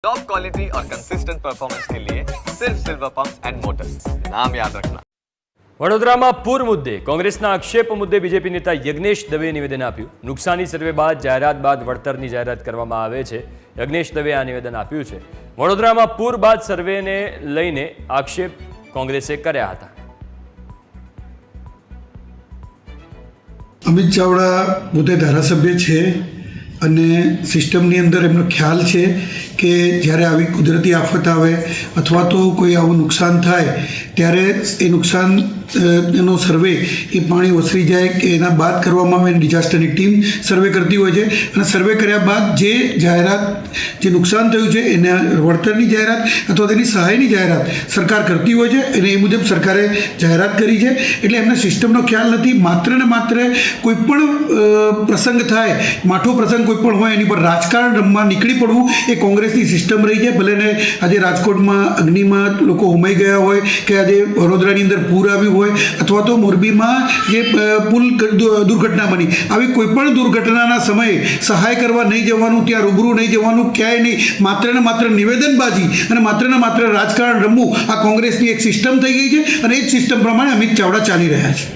Top quality और consistent performance के लिए सिर्फ सिल्वर पंप्स एंड मोटर्स, नाम याद रखना। વડોદરામાં પૂર મુદ્દે કોંગ્રેસના આક્ષેપ મુદ્દે બીજેપી નેતા યજ્ઞેશ દવેએ નિવેદન આપ્યું। નુકસાની સર્વે બાદ જાહેરાત બાદ વળતરની જાહેરાત કરવામાં આવે છે। યજ્ઞેશ દવેએ આ નિવેદન આપ્યું છે। વડોદરામાં પૂર બાદ સર્વેને લઈને આક્ષેપ કોંગ્રેસે કર્યા હતા। અમિત ચાવડા પોતે ધારાસભ્ય છે અને સિસ્ટમની અંદર એમનો ખ્યાલ છે કે જ્યારે આવી કુદરતી આફત આવે અથવા તો કોઈ આવું નુકસાન થાય ત્યારે એ નુકસાન એનો સર્વે એ પાણી ઓસરી જાય કે એના બાદ કરવામાં આવે ડિઝાસ્ટરની ટીમ સર્વે કરતી હોય છે અને સર્વે કર્યા બાદ જે જાહેરાત જે નુકસાન થયું છે એના વળતરની જાહેરાત અથવા તેની સહાયની જાહેરાત સરકાર કરતી હોય છે અને એ મુજબ સરકારે જાહેરાત કરી છે। એટલે એમને સિસ્ટમનો ખ્યાલ નથી। માત્ર ને માત્ર કોઈ પણ પ્રસંગ થાય, માઠો પ્રસંગ કોઈ પણ હોય એની પર રાજકારણ રમવા નીકળી પડવું એ કોંગ્રેસની સિસ્ટમ રહી છે। ભલે ને આજે રાજકોટમાં અગ્નિમાં લોકો હોમાઈ ગયા હોય કે આજે વડોદરાની અંદર પૂર આવ્યું હોય અથવા તો મોરબીમાં જે પુલ દુર્ઘટના બની, આવી કોઈ પણ દુર્ઘટનાના સમયે સહાય કરવા નહીં જવાનું, ત્યાં રૂબરૂ નહીં જવાનું, ક્યાંય નહીં, માત્ર ને માત્ર નિવેદનબાજી અને માત્ર ને માત્ર રાજકારણ રમવું આ કોંગ્રેસની એક સિસ્ટમ થઈ ગઈ છે અને એ જ સિસ્ટમ પ્રમાણે અમિત ચાવડા ચાલી રહ્યા છે।